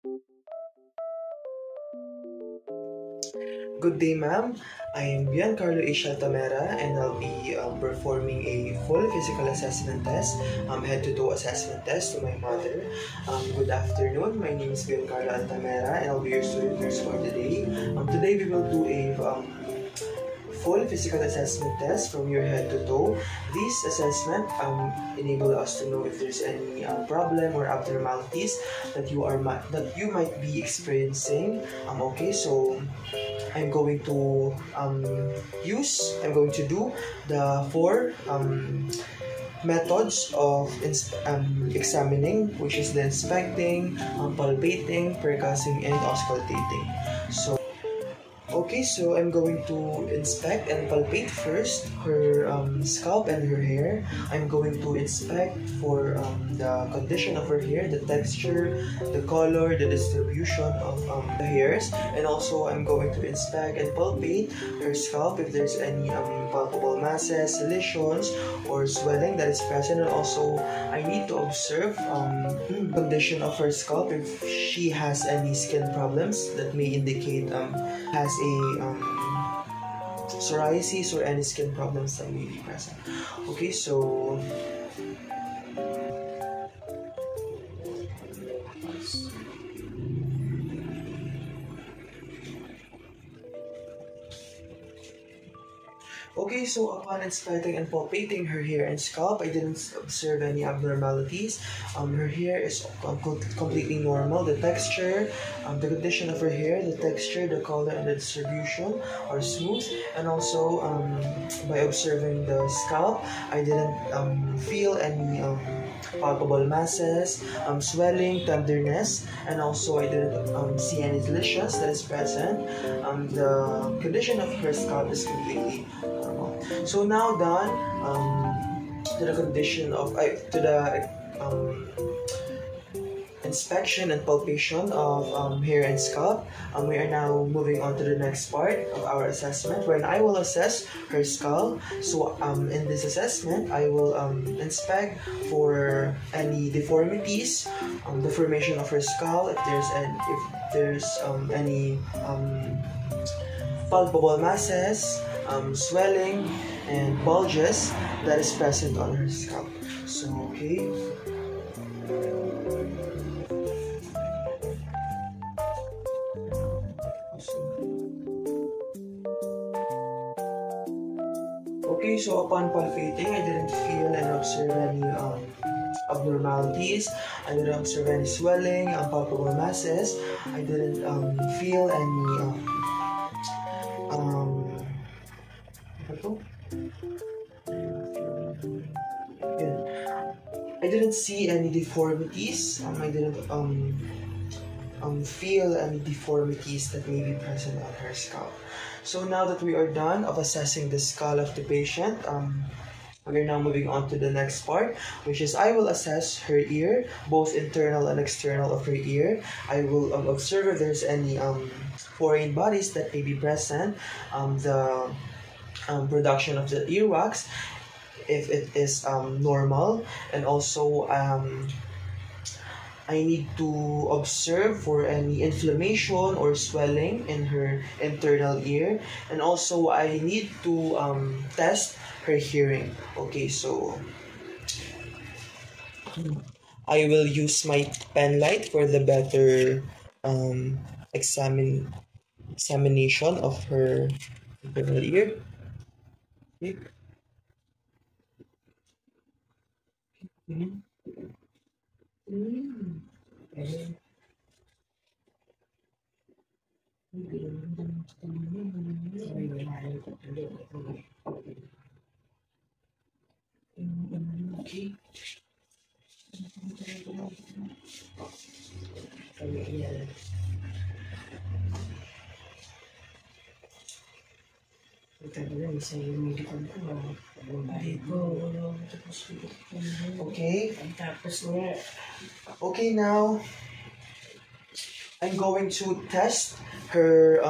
Good day, ma'am. I am Giancarlo Ishal Tamera, and I'll be performing a full physical assessment test, head-to-toe assessment test to my mother. Good afternoon. My name is Giancarlo Altamera, and I'll be your student nurse for today. Today we will do a full physical assessment test from your head to toe. This assessment enable us to know if there's any problem or abnormalities that you might be experiencing. Okay, so I'm going to do the four methods of examining, which is the inspecting, palpating, percussing, and auscultating. So I'm going to inspect and palpate first her scalp and her hair. I'm going to inspect for the condition of her hair, the texture, the color, the distribution of the hairs, and also I'm going to inspect and palpate her scalp if there's any palpable masses, lesions, or swelling that is present. And also I need to observe condition of her scalp if she has any skin problems that may indicate has a psoriasis or any skin problems that may be present. Okay, so upon inspecting and palpating her hair and scalp, I didn't observe any abnormalities. Her hair is completely normal. The texture, the condition of her hair, the texture, the color, and the distribution are smooth. And also, by observing the scalp, I didn't feel any palpable masses, swelling, tenderness, and also I didn't see any lesions that is present. The condition of her scalp is completely normal. So now done to the condition of to the inspection and palpation of hair and scalp. We are now moving on to the next part of our assessment, wherein I will assess her scalp. So in this assessment, I will inspect for any deformities, the formation of her skull, if there's any palpable masses, swelling, and bulges that is present on her scalp. So okay. Okay, so upon palpating, I didn't feel and observe any abnormalities. I didn't observe any swelling, palpable masses. I didn't feel any I didn't see any deformities. I didn't feel any deformities that may be present on her scalp. So now that we are done of assessing the skull of the patient, we're now moving on to the next part, which is I will assess her ear, both internal and external of her ear. I will observe if there's any foreign bodies that may be present, the production of the earwax, if it is normal, and also I need to observe for any inflammation or swelling in her internal ear, and also I need to test her hearing. Okay, so I will use my pen light for the better examination of her internal ear. Okay. Okay. Okay. Okay, now I'm going to test her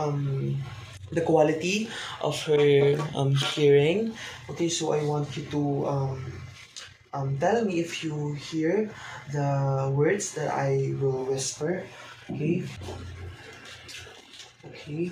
the quality of her hearing. Okay, so I want you to tell me if you hear the words that I will whisper. Okay. Okay.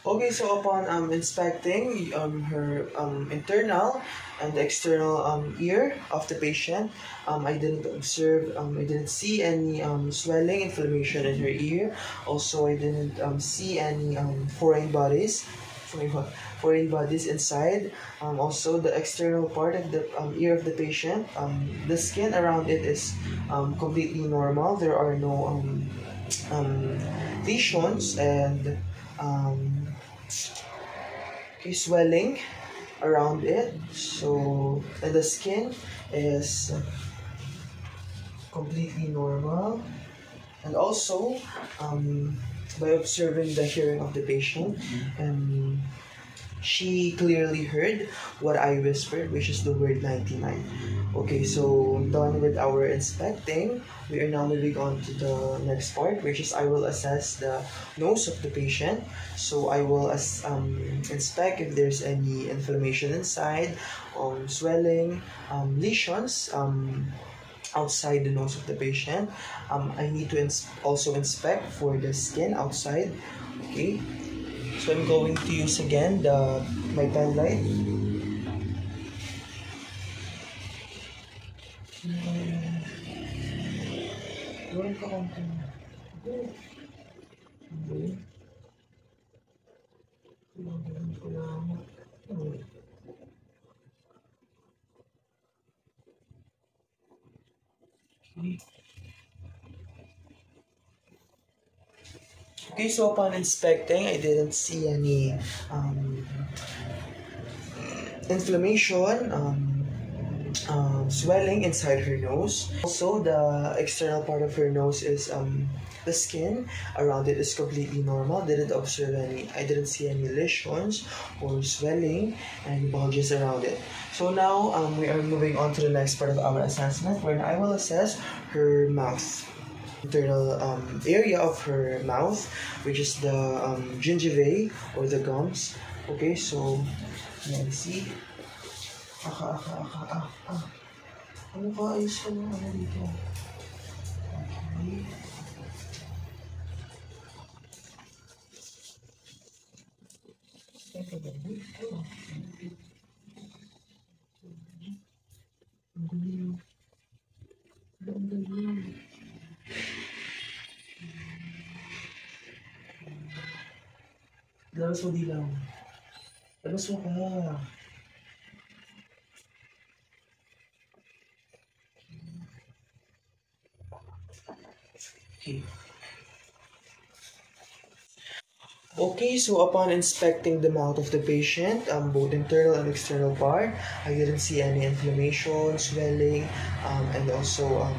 Okay, so upon inspecting her internal and external ear of the patient, I didn't see any swelling, inflammation in her ear. Also, I didn't see any foreign, foreign bodies inside. Also, the external part of the ear of the patient, the skin around it is completely normal. There are no um, lesions and um, okay, swelling around it. So, and the skin is completely normal. And also, by observing the hearing of the patient, she clearly heard what I whispered, which is the word 99. Okay, so done with our inspecting, we are now moving on to the next part, which is I will assess the nose of the patient. So I will inspect if there's any inflammation inside, swelling, lesions, outside the nose of the patient. I need to also inspect for the skin outside. Okay, so I'm going to use again my pen light. Gawin ka konti. Okay. Gawin ko lang. Okay. Okay, so upon inspecting, I didn't see any inflammation, swelling inside her nose. Also, the external part of her nose is the skin around it is completely normal. I didn't see any lesions or swelling and bulges around it. So now we are moving on to the next part of our assessment, where I will assess her mouth. Internal area of her mouth, which is the gingivae or the gums. Okay, so let's see. Ano ka? Ayos ka lang ano dito. Okay. Teka ba dito? Ang galing. Ang galing. Labas mo dilaw. Labas mo ka. Okay. Okay, so upon inspecting the mouth of the patient, both internal and external part, I didn't see any inflammation, swelling, and also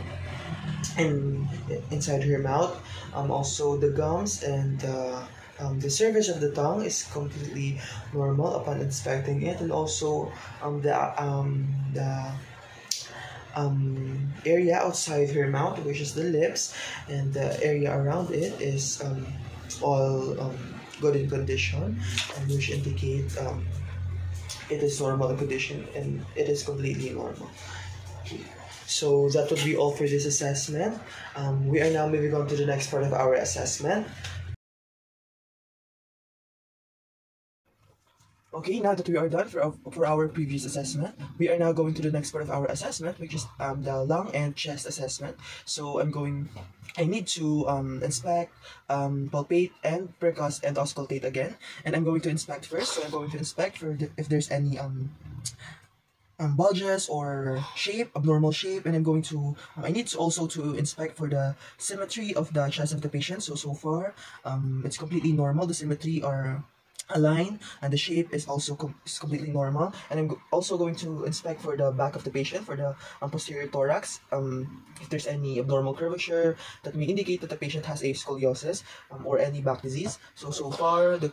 inside her mouth. Also, the gums and the surface of the tongue is completely normal upon inspecting it, and also the area outside her mouth, which is the lips, and the area around it is all good in condition, and which indicate it is normal in condition and it is completely normal. So that would be all for this assessment. We are now moving on to the next part of our assessment. Okay, now that we are done for our previous assessment, we are now going to the next part of our assessment, which is the lung and chest assessment. So I need to inspect, palpate, and percuss and auscultate again. And I'm going to inspect first. So I'm going to inspect if there's any bulges or abnormal shape, and I need to also to inspect for the symmetry of the chest of the patient. So far, it's completely normal. The symmetry are aligned, and the shape is also is completely normal. And I'm also going to inspect for the back of the patient, for the posterior thorax. If there's any abnormal curvature that may indicate that the patient has a scoliosis or any back disease. So far, the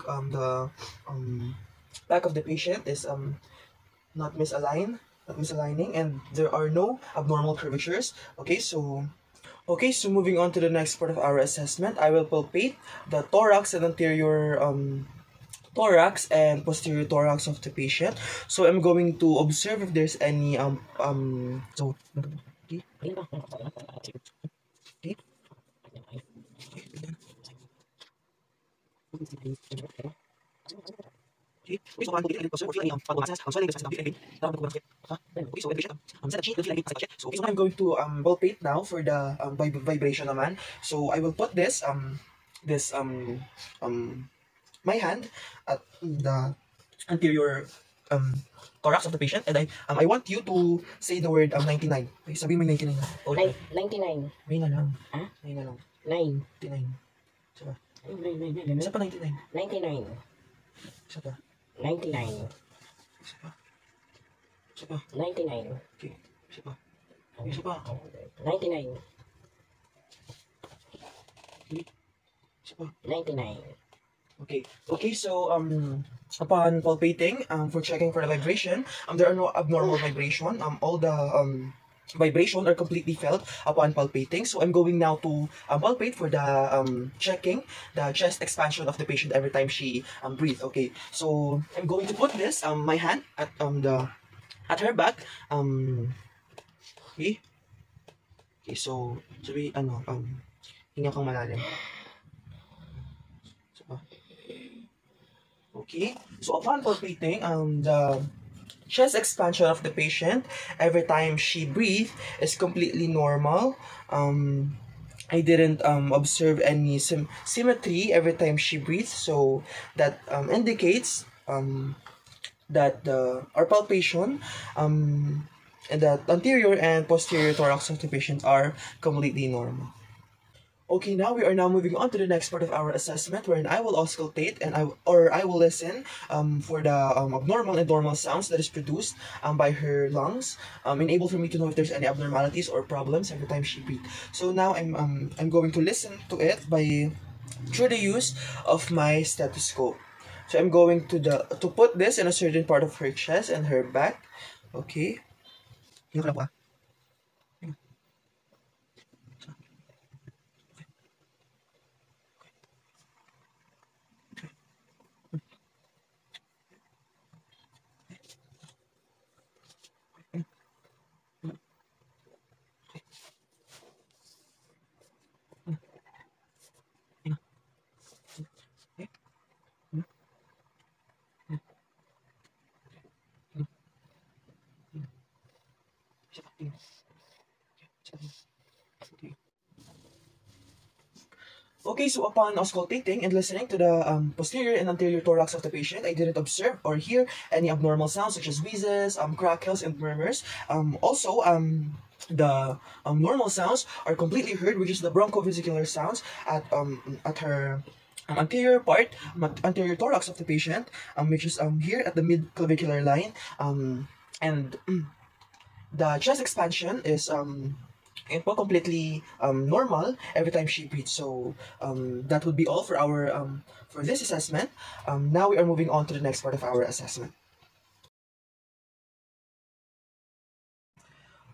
back of the patient is not misaligning, and there are no abnormal curvatures. Okay, so moving on to the next part of our assessment, I will palpate the thorax and anterior thorax and posterior thorax of the patient. So I'm going to observe if there's any so okay. Okay. Okay, so one will be observe or feel any pagbabansas, swelling, the and pain. Okay, so vibration, set sheet, feel any so okay, so I'm going to palpate now for the vibration naman. So I will put this this my hand at the anterior thorax of the patient, and I want you to say the word 99. Okay, sabi mo 99 na. Oh, 99. may na lang. Ha? May na lang. 9. 99. Isa pa. 9. Isa pa 99. 99. Isa pa. 99. Isa pa. Isa pa. 99. Okay. Isa pa. Isa pa. 99. Okay. Isa pa. 99. Okay. Okay, so upon palpating, for checking for the vibration, there are no abnormal vibration. All the vibration are completely felt upon palpating. So I'm going now to palpate for the checking the chest expansion of the patient every time she breathe. Okay. So I'm going to put this my hand at her back. Okay. Okay, so sabi hinga kang malalim. Okay, so upon palpating, the chest expansion of the patient every time she breathes is completely normal. I didn't observe any symmetry every time she breathes, so that indicates that our palpation and the anterior and posterior thorax of the patient are completely normal. Okay, now we are now moving on to the next part of our assessment, wherein I will auscultate and I will listen for the abnormal and normal sounds that is produced by her lungs, enable for me to know if there's any abnormalities or problems every time she breathes. So now I'm going to listen to it through the use of my stethoscope. So I'm going to put this in a certain part of her chest and her back. Okay. Okay, so upon auscultating and listening to the posterior and anterior thorax of the patient, I didn't observe or hear any abnormal sounds such as wheezes, crackles, and murmurs. The normal sounds are completely heard, which is the bronchovesicular sounds at her anterior part, anterior thorax of the patient, which is here at the mid-clavicular line, and the chest expansion is completely normal every time she breathes. So that would be all for our for this assessment. Now we are moving on to the next part of our assessment.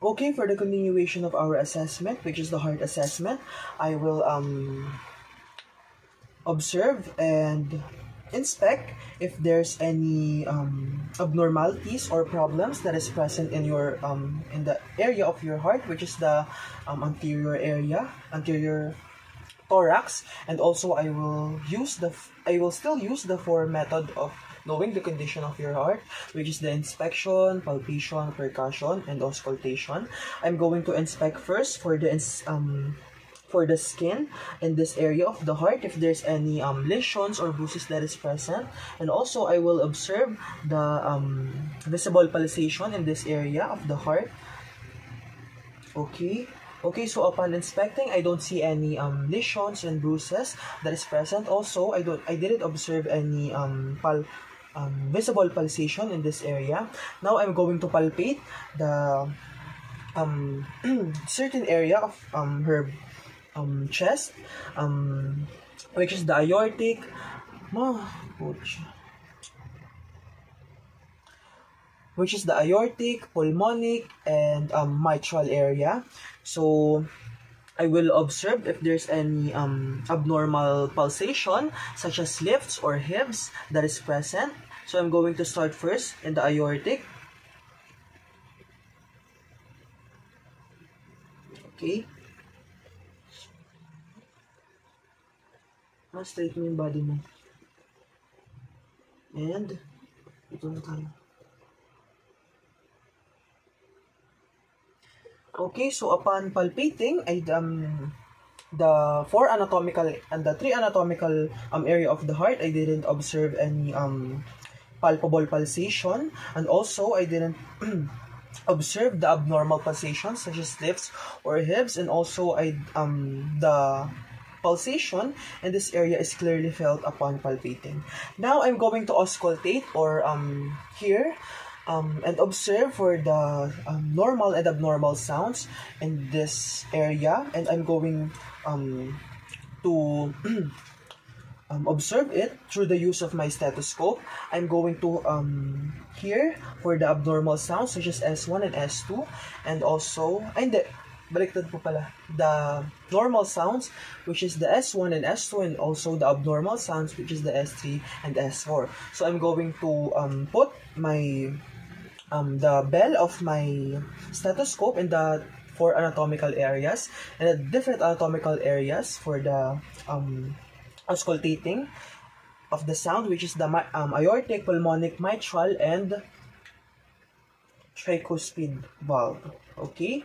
Okay, for the continuation of our assessment, which is the heart assessment, I will observe and inspect if there's any abnormalities or problems that is present in your in the area of your heart, which is the anterior thorax. And also I will still use the four method of knowing the condition of your heart, which is the inspection, palpation, percussion, and auscultation. I'm going to inspect first for the skin in this area of the heart, if there's any lesions or bruises that is present. And also I will observe the visible pulsation in this area of the heart. Okay, so upon inspecting, I don't see any lesions and bruises that is present. Also, I didn't observe any visible pulsation in this area. Now I'm going to palpate the certain area of her chest, which is the aortic, pulmonic, and mitral area. So I will observe if there's any abnormal pulsation, such as lifts or heaves, that is present. So I'm going to start first in the aortic. Okay. Straight mo yung body mo. And, ito na tayo. Okay, so upon palpating, the 4 anatomical and the 3 anatomical area of the heart, I didn't observe any palpable pulsation, and also I didn't observe the abnormal pulsations such as lifts or heaves, and also the pulsation in this area is clearly felt upon palpating. Now I'm going to auscultate or hear and observe for the normal and abnormal sounds in this area, and I'm going to observe it through the use of my stethoscope. I'm going to hear for the abnormal sounds such as S1 and S2, and also, baliktad po pala, the normal sounds which is the S1 and S2, and also the abnormal sounds which is the S3 and S4. So I'm going to put my the bell of my stethoscope in the 4 anatomical areas, and the different anatomical areas for the auscultating of the sound, which is the aortic, pulmonic, mitral, and tricuspid valve. Okay.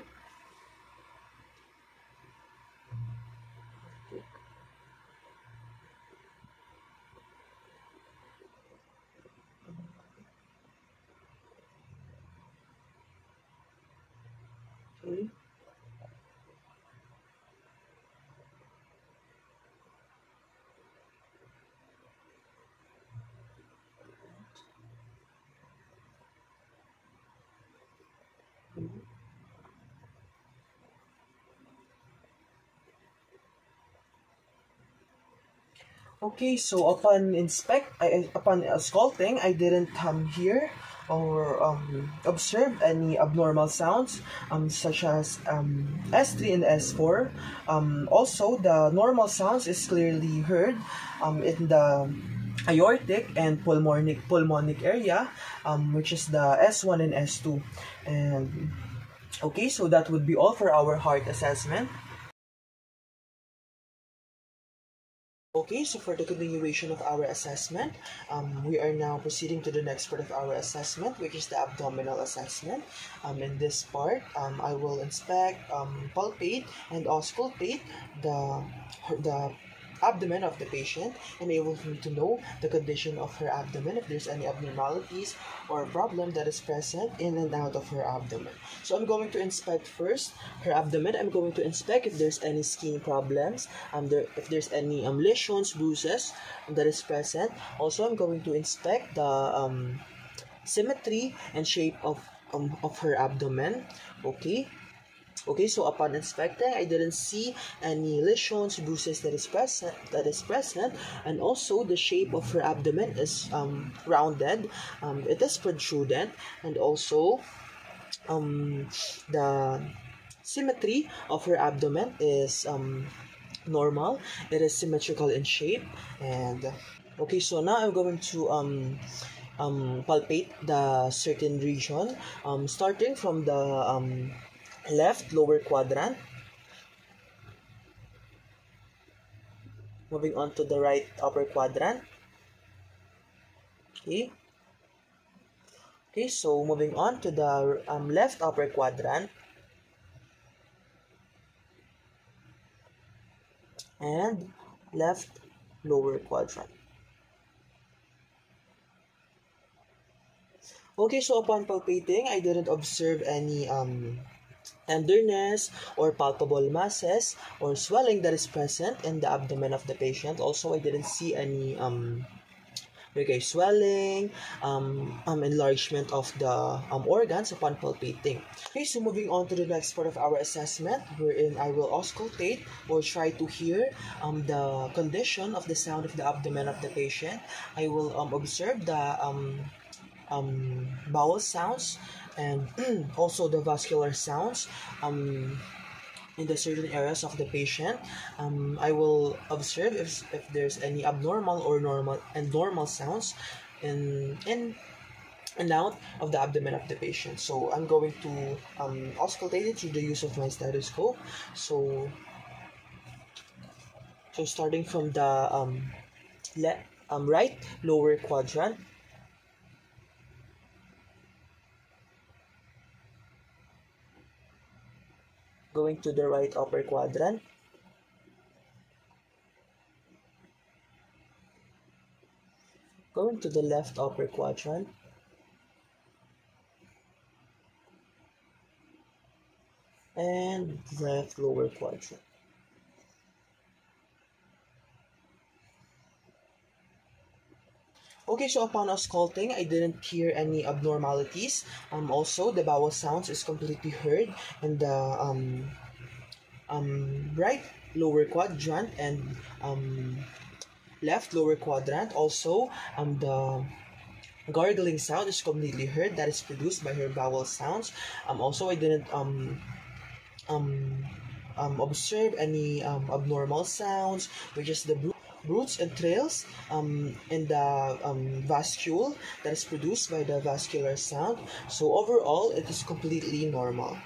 Okay. Okay, so upon ausculting, I didn't hear or observe any abnormal sounds such as S3 and S4. Also, the normal sounds is clearly heard in the aortic and pulmonic area, which is the S1 and S2. And okay, so that would be all for our heart assessment. Okay, so for the continuation of our assessment, we are now proceeding to the next part of our assessment, which is the abdominal assessment. In this part, I will inspect, palpate, and auscultate the abdomen of the patient, enable me to know the condition of her abdomen, if there's any abnormalities or problem that is present in and out of her abdomen. So I'm going to inspect first her abdomen. I'm going to inspect if there's any skin problems, if there's any lesions, bruises that is present. Also, I'm going to inspect the symmetry and shape of her abdomen. Okay, so upon inspecting, I didn't see any lesions, bruises that is present, and also the shape of her abdomen is rounded. It is protrudent, and also the symmetry of her abdomen is normal. It is symmetrical in shape. And okay, so now I'm going to palpate the certain region, starting from the left lower quadrant, moving on to the right upper quadrant. Okay, so moving on to the left upper quadrant, and left lower quadrant. Okay, so upon palpating, I didn't observe any tenderness or palpable masses or swelling that is present in the abdomen of the patient. Also, I didn't see any swelling, enlargement of the organs upon palpating. Okay, so moving on to the next part of our assessment, wherein I will auscultate or try to hear the condition of the sound of the abdomen of the patient. I will observe the bowel sounds, and also the vascular sounds in the certain areas of the patient. I will observe if there's any abnormal or normal sounds in and out of the abdomen of the patient. So I'm going to auscultate it through the use of my stethoscope. So starting from the right lower quadrant, going to the right upper quadrant, going to the left upper quadrant, and left lower quadrant. Okay, so upon ausculting, I didn't hear any abnormalities. Also, the bowel sounds is completely heard in the right lower quadrant and left lower quadrant. Also, the gargling sound is completely heard, that is produced by her bowel sounds. Also, I didn't observe any abnormal sounds, which is the roots and trails in the vascule that is produced by the vascular sound. So overall, it is completely normal.